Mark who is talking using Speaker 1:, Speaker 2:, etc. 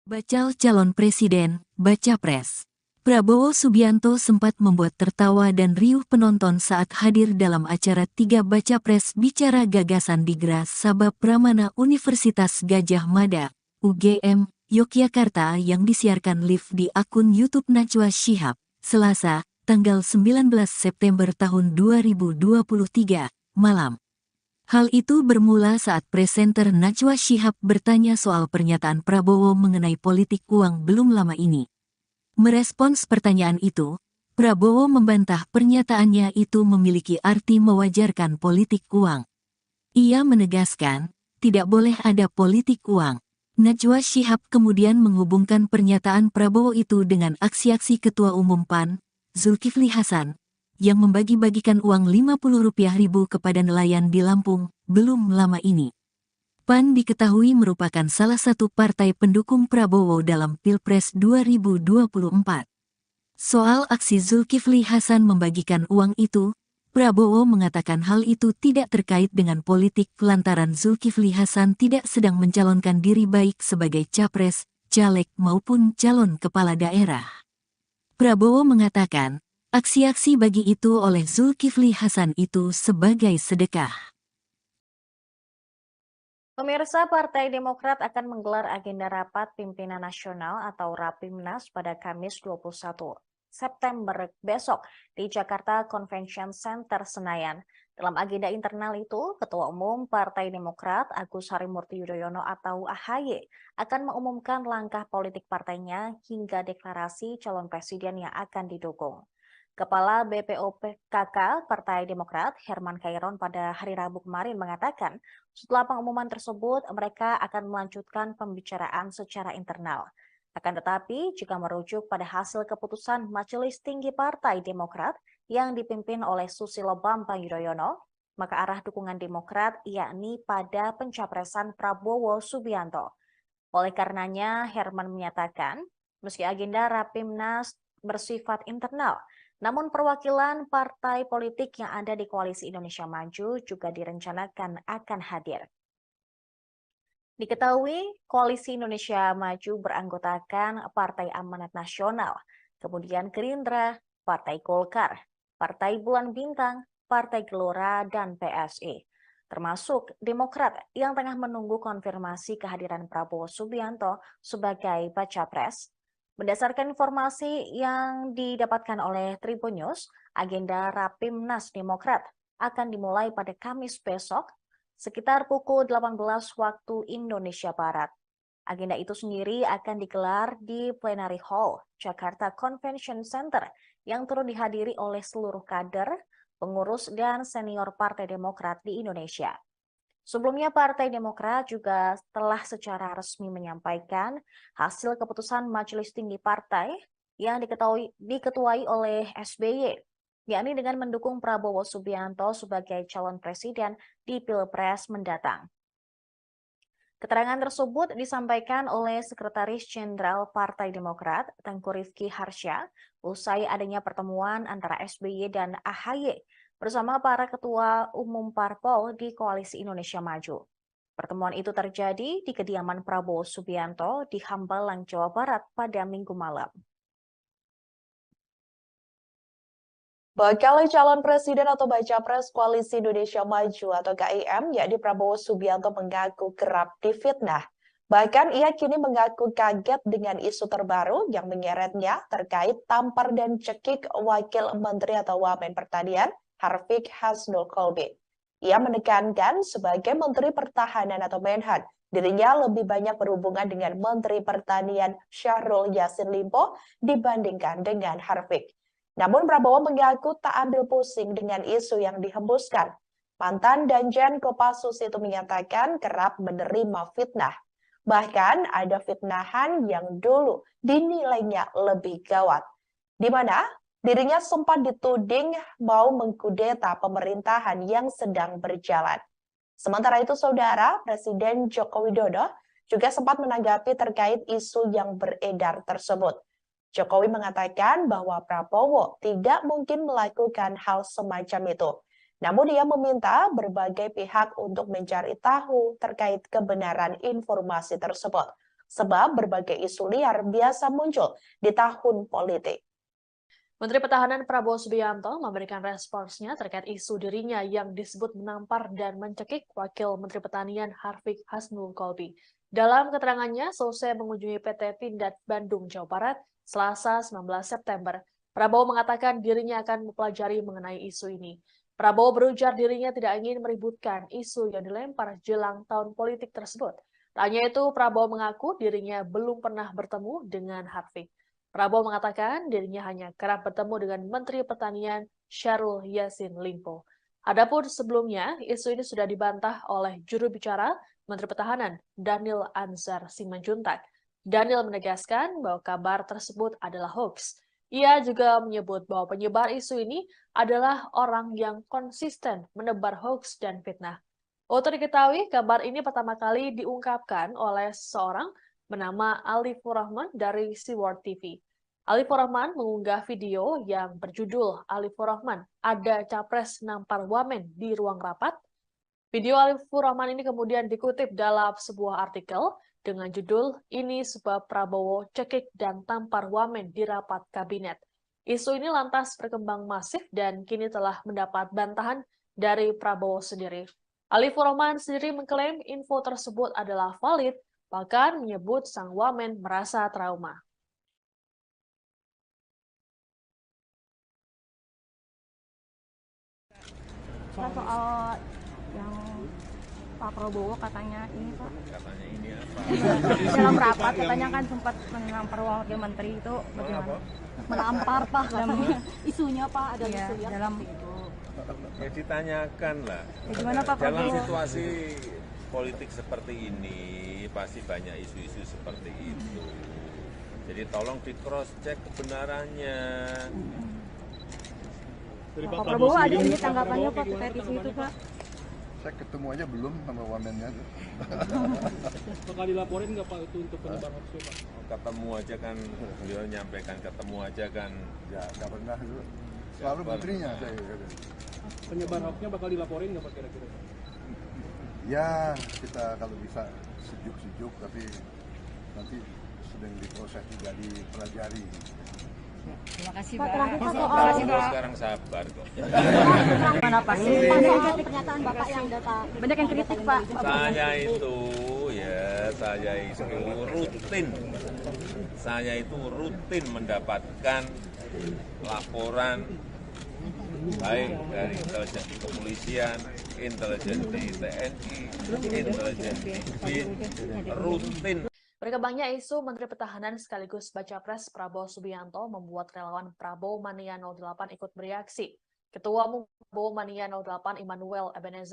Speaker 1: Bakal calon presiden, baca pres. Prabowo Subianto sempat membuat tertawa dan riuh penonton saat hadir dalam acara 3 Baca Pres Bicara Gagasan di Gras Sabah Pramana Universitas Gadjah Mada, UGM, Yogyakarta yang disiarkan live di akun YouTube Najwa Shihab, Selasa, tanggal 19 September tahun 2023, malam. Hal itu bermula saat presenter Najwa Shihab bertanya soal pernyataan Prabowo mengenai politik uang belum lama ini. Merespons pertanyaan itu, Prabowo membantah pernyataannya itu memiliki arti mewajarkan politik uang. Ia menegaskan, tidak boleh ada politik uang. Najwa Shihab kemudian menghubungkan pernyataan Prabowo itu dengan aksi-aksi Ketua Umum PAN, Zulkifli Hasan, yang membagi-bagikan uang Rp50.000 kepada nelayan di Lampung, belum lama ini. PAN diketahui merupakan salah satu partai pendukung Prabowo dalam Pilpres 2024. Soal aksi Zulkifli Hasan membagikan uang itu, Prabowo mengatakan hal itu tidak terkait dengan politik lantaran Zulkifli Hasan tidak sedang mencalonkan diri baik sebagai capres, caleg maupun calon kepala daerah. Prabowo mengatakan, aksi-aksi bagi itu oleh Zulkifli Hasan itu sebagai sedekah.
Speaker 2: Pemirsa, Partai Demokrat akan menggelar agenda rapat pimpinan nasional atau Rapimnas pada Kamis 21 September besok di Jakarta Convention Center Senayan. Dalam agenda internal itu, Ketua Umum Partai Demokrat Agus Harimurti Yudhoyono atau AHY akan mengumumkan langkah politik partainya hingga deklarasi calon presiden yang akan didukung. Kepala BPOPKK Partai Demokrat Herman Khairon pada hari Rabu kemarin mengatakan, setelah pengumuman tersebut mereka akan melanjutkan pembicaraan secara internal. Akan tetapi, jika merujuk pada hasil keputusan Majelis Tinggi Partai Demokrat yang dipimpin oleh Susilo Bambang Yudhoyono, maka arah dukungan Demokrat yakni pada pencapresan Prabowo Subianto. Oleh karenanya, Herman menyatakan, meski agenda Rapimnas bersifat internal, namun perwakilan partai politik yang ada di Koalisi Indonesia Maju juga direncanakan akan hadir. Diketahui, Koalisi Indonesia Maju beranggotakan Partai Amanat Nasional, kemudian Gerindra, Partai Golkar, Partai Bulan Bintang, Partai Gelora, dan PSI. Termasuk Demokrat yang tengah menunggu konfirmasi kehadiran Prabowo Subianto sebagai baca pres. Berdasarkan informasi yang didapatkan oleh Tribun News, agenda Rapimnas Demokrat akan dimulai pada Kamis besok sekitar pukul 18 waktu Indonesia Barat. Agenda itu sendiri akan digelar di Plenary Hall, Jakarta Convention Center yang turut dihadiri oleh seluruh kader, pengurus, dan senior Partai Demokrat di Indonesia. Sebelumnya, Partai Demokrat juga telah secara resmi menyampaikan hasil keputusan Majelis Tinggi Partai yang diketuai oleh SBY, yakni dengan mendukung Prabowo Subianto sebagai calon presiden di Pilpres mendatang. Keterangan tersebut disampaikan oleh Sekretaris Jenderal Partai Demokrat, Tengku Rifki Harsha, usai adanya pertemuan antara SBY dan AHY bersama para ketua umum parpol di Koalisi Indonesia Maju. Pertemuan itu terjadi di kediaman Prabowo Subianto di Hambalang, Jawa Barat pada Minggu malam.
Speaker 3: Bakal calon presiden atau baca pres Koalisi Indonesia Maju atau KIM, yakni Prabowo Subianto mengaku kerap difitnah. Bahkan ia kini mengaku kaget dengan isu terbaru yang menyeretnya terkait tampar dan cekik Wakil Menteri atau Wamen Pertanian Harfiq Hasnul Kolbi. Ia menekankan sebagai Menteri Pertahanan atau Menhan, dirinya lebih banyak berhubungan dengan Menteri Pertanian Syahrul Yassin Limpo dibandingkan dengan Harfiq. Namun Prabowo mengaku tak ambil pusing dengan isu yang dihembuskan. Mantan Danjen Kopassus itu menyatakan kerap menerima fitnah. Bahkan ada fitnahan yang dulu dinilainya lebih gawat, di mana dirinya sempat dituding mau mengkudeta pemerintahan yang sedang berjalan. Sementara itu, Saudara, Presiden Joko Widodo juga sempat menanggapi terkait isu yang beredar tersebut. Jokowi mengatakan bahwa Prabowo tidak mungkin melakukan hal semacam itu. Namun ia meminta berbagai pihak untuk mencari tahu terkait kebenaran informasi tersebut. sebab berbagai isu liar biasa muncul di tahun politik.
Speaker 4: Menteri Pertahanan Prabowo Subianto memberikan responsnya terkait isu dirinya yang disebut menampar dan mencekik Wakil Menteri Pertanian Harfiq Hasnul Kolbi. Dalam keterangannya, selesai mengunjungi PT Pindad Bandung, Jawa Barat, Selasa 19 September, Prabowo mengatakan dirinya akan mempelajari mengenai isu ini. Prabowo berujar dirinya tidak ingin meributkan isu yang dilempar jelang tahun politik tersebut. Tak hanya itu, Prabowo mengaku dirinya belum pernah bertemu dengan Harfiq. Prabowo mengatakan dirinya hanya kerap bertemu dengan Menteri Pertanian Syahrul Yassin Limpo. Adapun sebelumnya, isu ini sudah dibantah oleh juru bicara Menteri Pertahanan Daniel Anzar Simanjuntak. Daniel menegaskan bahwa kabar tersebut adalah hoax. Ia juga menyebut bahwa penyebar isu ini adalah orang yang konsisten menebar hoax dan fitnah. Untuk diketahui, kabar ini pertama kali diungkapkan oleh seseorang bernama Alifur Rahman dari Seaworld TV. Alifur Rahman mengunggah video yang berjudul Alifur Rahman, ada capres nampar wamen di ruang rapat. Video Alifur Rahman ini kemudian dikutip dalam sebuah artikel dengan judul "Ini sebab Prabowo cekik dan tampar wamen di rapat kabinet". Isu ini lantas berkembang masif dan kini telah mendapat bantahan dari Prabowo sendiri. Alifur Rahman sendiri mengklaim info tersebut adalah valid, bahkan menyebut sang wamen merasa trauma.
Speaker 5: Soal yang Pak Prabowo katanya ini Pak.
Speaker 6: Katanya ini apa?
Speaker 5: Dalam rapat katanya kan sempat menampar wakil menteri itu bagaimana? Menampar Pak katanya. Isunya Pak ada Ya, isu yang dalam itu.
Speaker 6: Ya ditanyakan lah.
Speaker 5: Gimana Pak
Speaker 6: Dalam
Speaker 5: Prabowo?
Speaker 6: situasi politik seperti ini pasti banyak isu-isu seperti itu. Jadi tolong di cross check kebenarannya.
Speaker 5: Pak Prabowo ada ini tanggapannya Pak terkait isu itu Pak.
Speaker 7: Saya ketemu aja belum sama wamennya tuh.
Speaker 8: Bakal dilaporin nggak Pak itu untuk penyebar hoax Pak?
Speaker 6: Ketemu aja kan, beliau nyampaikan ketemu aja kan.
Speaker 7: Ya nggak pernah dulu. Selalu menterinya saya.
Speaker 8: Penyebar hoaxnya bakal dilaporin nggak Pak kira-kira?
Speaker 7: Ya kita kalau bisa sejuk-sejuk tapi nanti sedang diproses juga dipelajari.
Speaker 5: Terima kasih Pak. Pak. Terakhir Pak soal
Speaker 6: Beliau sekarang sabar kok.
Speaker 5: mana Pak? Soal pernyataan Bapak yang data banyak yang kritik Pak.
Speaker 6: Saya itu rutin mendapatkan laporan baik dari intelijen di kepolisian, intelijen di TNI, intelijen di BIN, rutin.
Speaker 4: Berkembangnya isu Menteri Pertahanan sekaligus Baca Pres Prabowo Subianto membuat relawan Prabowo Mania 08 ikut bereaksi. Ketua Umum Prabowo Mania 08 Immanuel Ebenezer